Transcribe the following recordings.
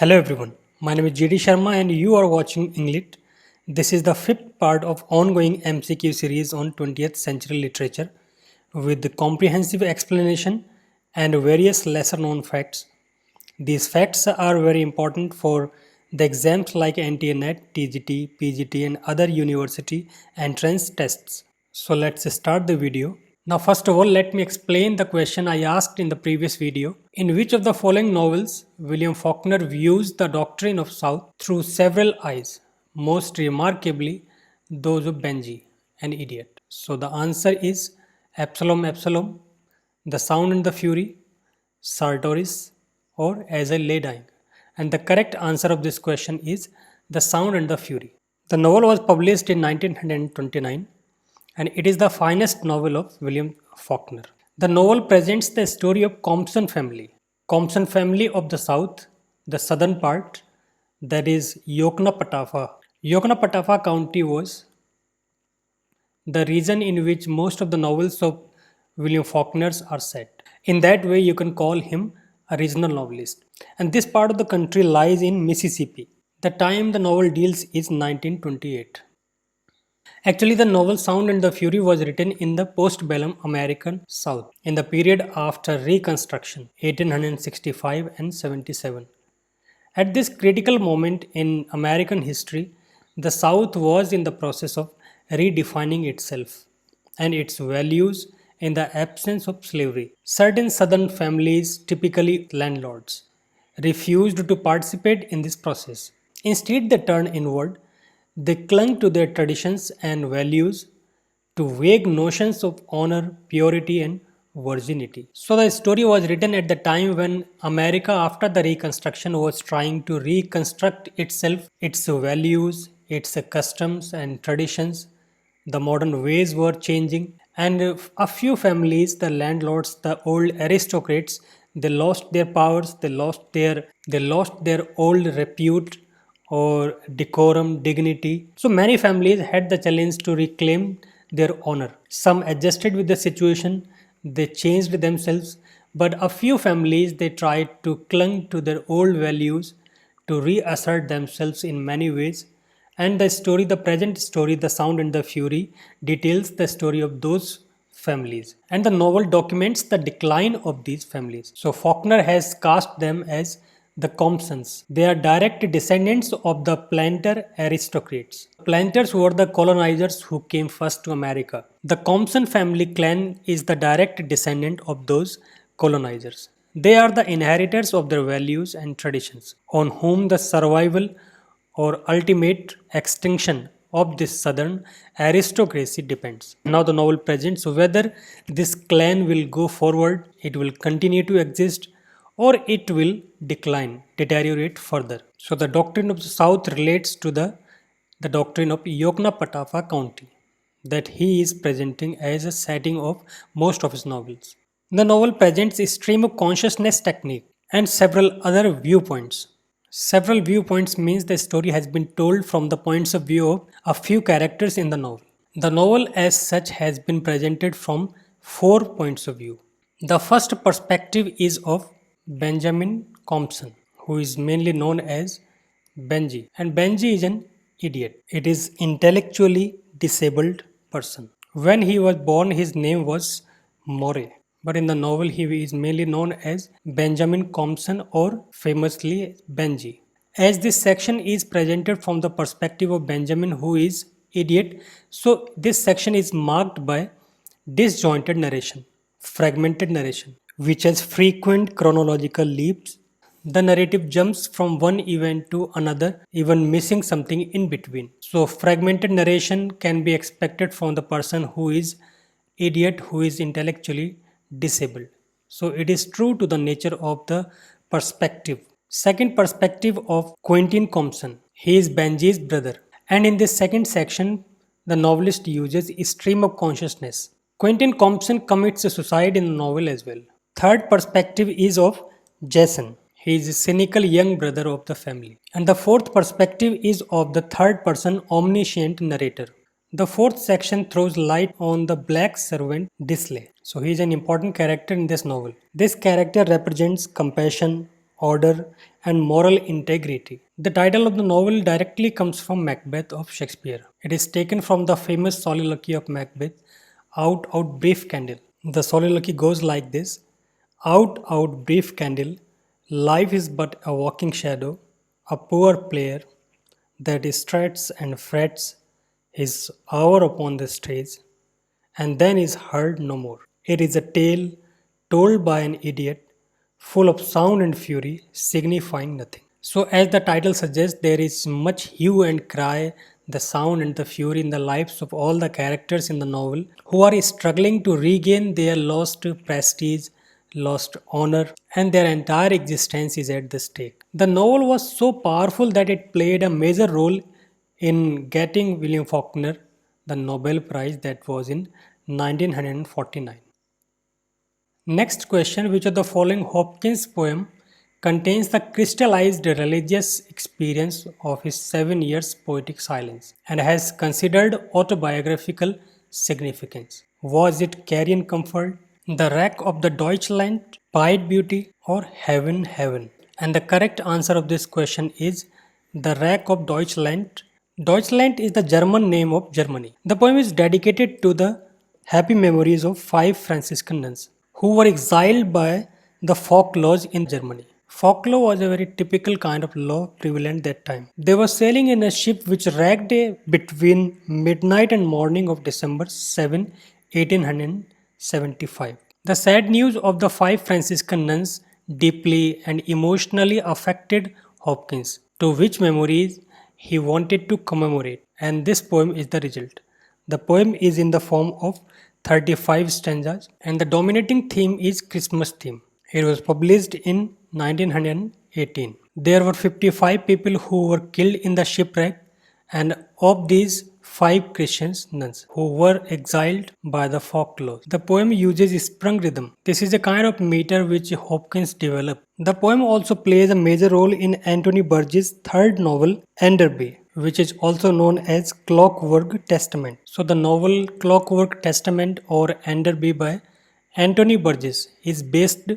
Hello everyone, my name is JD Sharma and you are watching ENGLIT. This is the fifth part of ongoing MCQ series on 20th century literature with the comprehensive explanation and various lesser known facts. These facts are very important for the exams like NTA-NET, TGT, PGT and other university entrance tests. So let's start the video. Now first of all, let me explain the question I asked in the previous video. In which of the following novels William Faulkner views the doctrine of South through several eyes, most remarkably those of Benji, an idiot? So the answer is Absalom Absalom, The Sound and the Fury, Sartoris, or As I Lay Dying. And the correct answer of this question is The Sound and the Fury. The novel was published in 1929 and it is the finest novel of William Faulkner. The novel presents the story of Compson family of the south, the southern part, that is Yoknapatawpha. Yoknapatawpha County was the region in which most of the novels of William Faulkner's are set. In that way, you can call him a regional novelist. And this part of the country lies in Mississippi. The time the novel deals is 1928. Actually, the novel Sound and the Fury was written in the postbellum American South in the period after Reconstruction, 1865 and 77. At this critical moment in American history, the South was in the process of redefining itself and its values in the absence of slavery. Certain Southern families, typically landlords, refused to participate in this process. Instead, they turned inward. They clung to their traditions and values, to vague notions of honor, purity, and virginity. So, the story was written at the time when America, after the Reconstruction, was trying to reconstruct itself, its values, its customs, and traditions. The modern ways were changing, and a few families, the landlords, the old aristocrats, they lost their powers, they lost their old repute or decorum, dignity. So many families had the challenge to reclaim their honor. Some adjusted with the situation, they changed themselves, but a few families they tried to cling to their old values to reassert themselves in many ways. And the present story, The Sound and the Fury, details the story of those families. And the novel documents the decline of these families. So Faulkner has cast them as the Compsons. They are direct descendants of the planter aristocrats. Planters were the colonizers who came first to America. The Compson family clan is the direct descendant of those colonizers. They are the inheritors of their values and traditions, on whom the survival or ultimate extinction of this southern aristocracy depends. Now the novel presents whether this clan will go forward, it will continue to exist, or it will deteriorate further. So the doctrine of the South relates to the doctrine of Yoknapatawpha County that he is presenting as a setting of most of his novels. The novel presents a stream of consciousness technique and several other viewpoints. Several viewpoints means the story has been told from the points of view of a few characters in the novel. The novel as such has been presented from 4 points of view. The first perspective is of Benjamin Compson, who is mainly known as Benji. And Benji is an idiot. It is intellectually disabled person. When he was born, his name was Moray. But in the novel, he is mainly known as Benjamin Compson or famously Benji. As this section is presented from the perspective of Benjamin, who is idiot, so this section is marked by disjointed narration, fragmented narration, which has frequent chronological leaps. The narrative jumps from one event to another, even missing something in between. So fragmented narration can be expected from the person who is idiot, who is intellectually disabled. So it is true to the nature of the perspective. Second perspective of Quentin Compson. He is Benji's brother. And in this second section, the novelist uses a stream of consciousness. Quentin Compson commits suicide in the novel as well. Third perspective is of Jason. He is a cynical young brother of the family. And the fourth perspective is of the third person omniscient narrator. The fourth section throws light on the black servant Disley. So he is an important character in this novel. This character represents compassion, order, and moral integrity. The title of the novel directly comes from Macbeth of Shakespeare. It is taken from the famous soliloquy of Macbeth, "Out, out, brief candle." The soliloquy goes like this: "Out, out, brief candle, life is but a walking shadow, a poor player that struts and frets his hour upon the stage, and then is heard no more. It is a tale told by an idiot, full of sound and fury, signifying nothing." So, as the title suggests, there is much hue and cry, the sound and the fury in the lives of all the characters in the novel who are struggling to regain their lost prestige, lost honor, and their entire existence is at the stake. The novel was so powerful that it played a major role in getting William Faulkner the Nobel Prize, that was in 1949. Next question: which of the following Hopkins poem contains the crystallized religious experience of his 7 years poetic silence and has considered autobiographical significance? Was it Carrion Comfort, The Wreck of the Deutschland, Pied Beauty, or Heaven, Heaven? And the correct answer of this question is The Wreck of Deutschland. Deutschland is the German name of Germany. The poem is dedicated to the happy memories of 5 Franciscan nuns who were exiled by the folk laws in Germany. Folk law was a very typical kind of law prevalent that time. They were sailing in a ship which wrecked between midnight and morning of December 7, 1875. The sad news of the 5 Franciscan nuns deeply and emotionally affected Hopkins, to which memories he wanted to commemorate, and this poem is the result. The poem is in the form of 35 stanzas, and the dominating theme is Christmas theme. It was published in 1918. There were 55 people who were killed in the shipwreck, and of these, 5 Christian nuns who were exiled by the folk laws. The poem uses sprung rhythm. This is a kind of meter which Hopkins developed. The poem also plays a major role in Anthony Burgess' third novel, Enderby, which is also known as Clockwork Testament. So the novel Clockwork Testament or Enderby by Anthony Burgess is based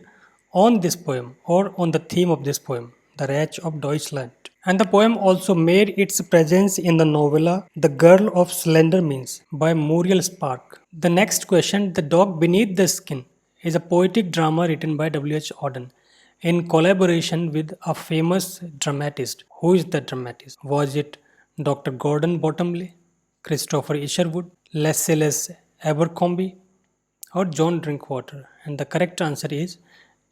on this poem or on the theme of this poem, The Wretch of Deutschland. And the poem also made its presence in the novella The Girl of Slender Means by Muriel Spark. The next question, The Dog Beneath the Skin, is a poetic drama written by W.H. Auden in collaboration with a famous dramatist. Who is the dramatist? Was it Dr. Gordon Bottomley, Christopher Isherwood, Lascelles Abercrombie, or John Drinkwater? And the correct answer is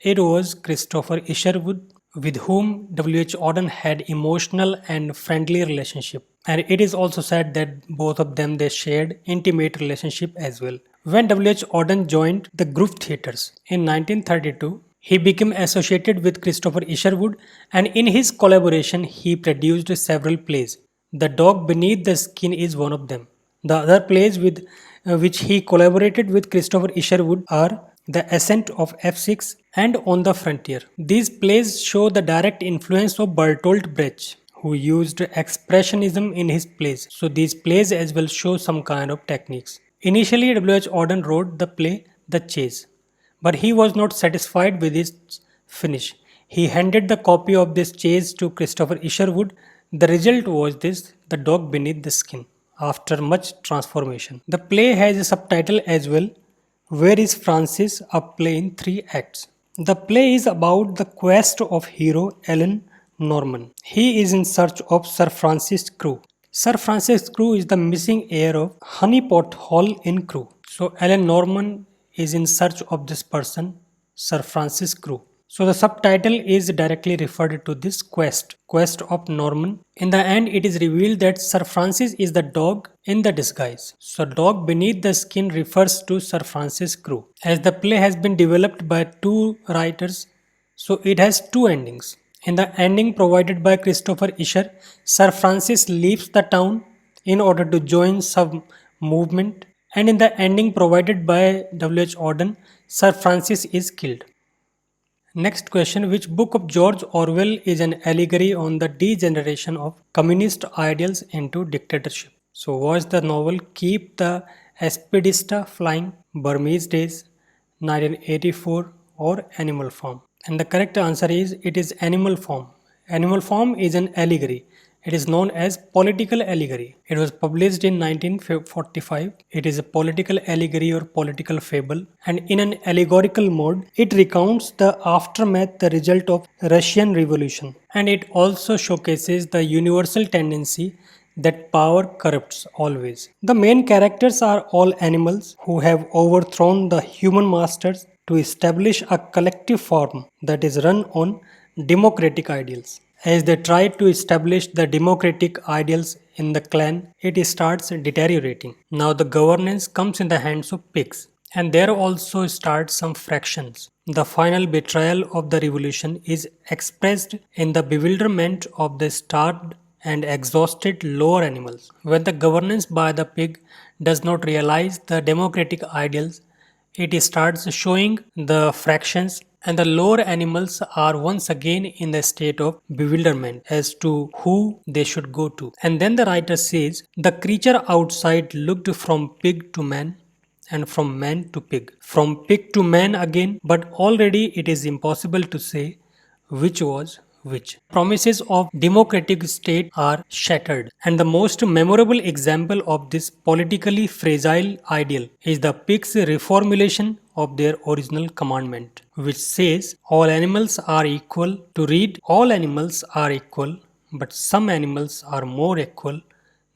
it was Christopher Isherwood, with whom W.H. Auden had emotional and friendly relationship. And it is also said that both of them they shared intimate relationship as well. When W.H. Auden joined the group theatres in 1932, he became associated with Christopher Isherwood, and in his collaboration he produced several plays. The Dog Beneath the Skin is one of them. The other plays with which he collaborated with Christopher Isherwood are The Ascent of F6 and On the Frontier. These plays show the direct influence of Bertolt Brecht, who used expressionism in his plays. So these plays as well show some kind of techniques. Initially, W.H. Auden wrote the play The Chase, but he was not satisfied with its finish. He handed the copy of this chase to Christopher Isherwood. The result was this, The Dog Beneath the Skin, after much transformation. The play has a subtitle as well, Where is Francis? A play in 3 acts. The play is about the quest of hero Alan Norman. He is in search of Sir Francis Crewe. Sir Francis Crewe is the missing heir of Honeypot Hall in Crewe. So Alan Norman is in search of this person, Sir Francis Crewe. So the subtitle is directly referred to this quest of Norman. In the end, it is revealed that Sir Francis is the dog in the disguise. So Dog Beneath the Skin refers to Sir Francis Crewe. As the play has been developed by 2 writers, so it has 2 endings. In the ending provided by Christopher Isher, Sir Francis leaves the town in order to join some movement, and in the ending provided by W.H. Auden, Sir Francis is killed. Next question, which book of George Orwell is an allegory on the degeneration of communist ideals into dictatorship? So was the novel Keep the Aspedista Flying, Burmese Days, 1984, or Animal Farm? And the correct answer is it is animal form. Animal form is an allegory. It is known as political allegory. It was published in 1945. It is a political allegory or political fable, and in an allegorical mode, it recounts the aftermath, the result of Russian Revolution, and it also showcases the universal tendency that power corrupts always. The main characters are all animals who have overthrown the human masters to establish a collective form that is run on democratic ideals. As they try to establish the democratic ideals in the clan, it starts deteriorating. Now the governance comes in the hands of pigs, and there also start some fractions. The final betrayal of the revolution is expressed in the bewilderment of the starved and exhausted lower animals. When the governance by the pig does not realize the democratic ideals, it starts showing the fractions, and the lower animals are once again in the state of bewilderment as to who they should go to. And then the writer says, the creature outside looked from pig to man and from man to pig, from pig to man again, but already it is impossible to say which was which. Promises of democratic state are shattered, and the most memorable example of this politically fragile ideal is the pig's reformulation of their original commandment, which says all animals are equal. To read, all animals are equal, but some animals are more equal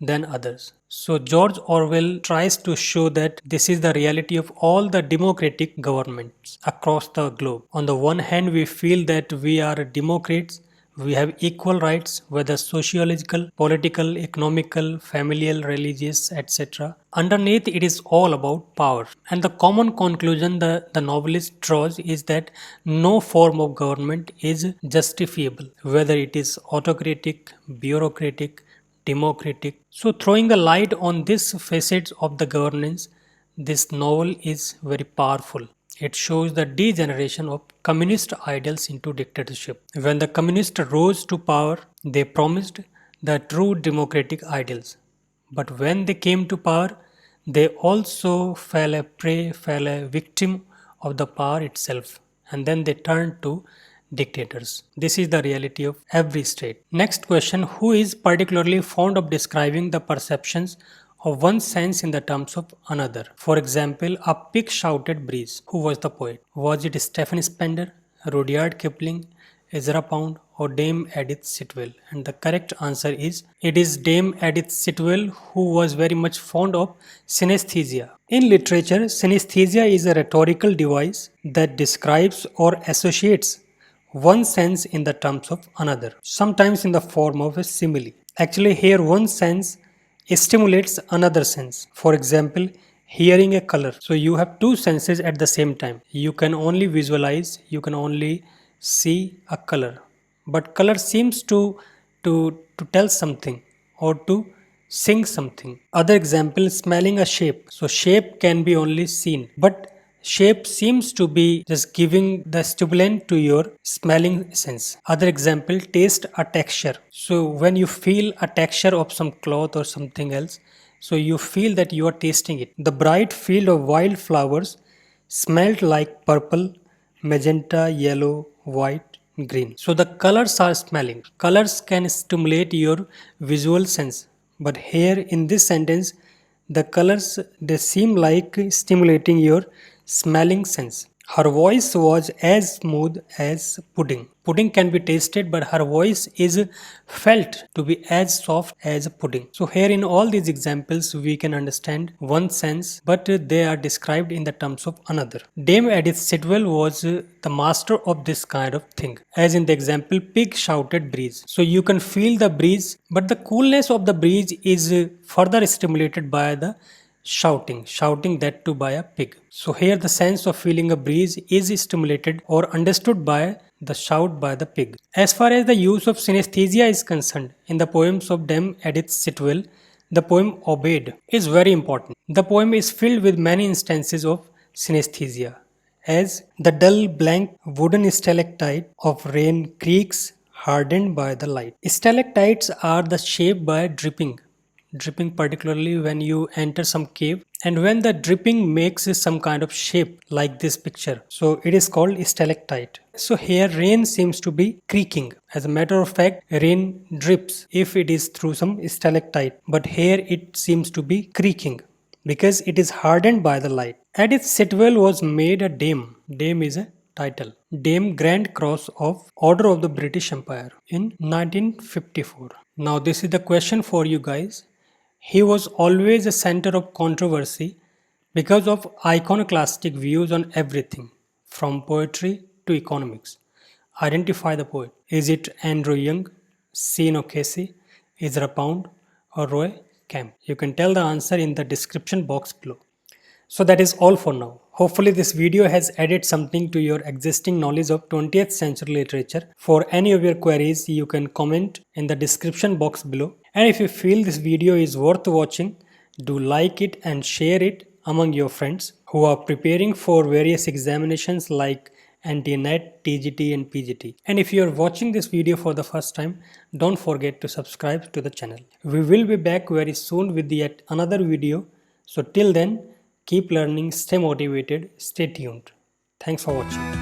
than others. So George Orwell tries to show that this is the reality of all the democratic governments across the globe. On the one hand, we feel that we are democrats, we have equal rights, whether sociological, political, economical, familial, religious, etc. Underneath, it is all about power. And the common conclusion the novelist draws is that no form of government is justifiable, whether it is autocratic, bureaucratic, democratic. So, throwing the light on this facets of the governance, this novel is very powerful. It shows the degeneration of communist ideals into dictatorship. When the communists rose to power, they promised the true democratic ideals. But when they came to power, they also fell a prey, fell a victim of the power itself, and then they turned to dictators. This is the reality of every state. Next question, who is particularly fond of describing the perceptions of one sense in the terms of another? For example, a pig shouted breeze. Who was the poet? Was it Stephen Spender, Rudyard Kipling, Ezra Pound, or Dame Edith Sitwell? And the correct answer is it is Dame Edith Sitwell, who was very much fond of synesthesia. In literature, synesthesia is a rhetorical device that describes or associates one sense in the terms of another, sometimes in the form of a simile. Actually, here one sense stimulates another sense. For example, hearing a color. So you have two senses at the same time. You can only visualize, you can only see a color. But color seems to tell something or to sing something. Other example, smelling a shape. So shape can be only seen, but shape seems to be just giving the stimulant to your smelling sense. Other example, taste a texture. So when you feel a texture of some cloth or something else, so you feel that you are tasting it. The bright field of wild flowers smelled like purple, magenta, yellow, white, green. So the colors are smelling. Colors can stimulate your visual sense. But here in this sentence, the colors they seem like stimulating your smelling sense. Her voice was as smooth as pudding. Pudding can be tasted, but her voice is felt to be as soft as pudding. So here in all these examples, we can understand one sense, but they are described in the terms of another. Dame Edith Sitwell was the master of this kind of thing. As in the example, pig shouted breeze. So you can feel the breeze, but the coolness of the breeze is further stimulated by the shouting that too by a pig. So here the sense of feeling a breeze is stimulated or understood by the shout by the pig. As far as the use of synesthesia is concerned, in the poems of Dame Edith Sitwell, the poem Obeyed is very important. The poem is filled with many instances of synesthesia, as the dull blank wooden stalactite of rain creaks hardened by the light. Stalactites are the shape by dripping dripping particularly when you enter some cave, and when the dripping makes some kind of shape like this picture, so it is called stalactite. So here rain seems to be creaking. As a matter of fact, rain drips if it is through some stalactite, but here it seems to be creaking because it is hardened by the light. At its sitwell was made a dame. Dame is a title. Dame Grand Cross of Order of the British Empire in 1954. Now this is the question for you guys. He was always a center of controversy because of iconoclastic views on everything, from poetry to economics. Identify the poet. Is it Andrew Young, Sean O'Casey, Ezra Pound, or Roy Kemp? You can tell the answer in the description box below. So that is all for now. Hopefully this video has added something to your existing knowledge of 20th century literature. For any of your queries, you can comment in the description box below. And if you feel this video is worth watching, do like it and share it among your friends who are preparing for various examinations like NTA-NET, TGT and PGT. And if you are watching this video for the first time, don't forget to subscribe to the channel. We will be back very soon with yet another video. So till then, keep learning, stay motivated, stay tuned. Thanks for watching.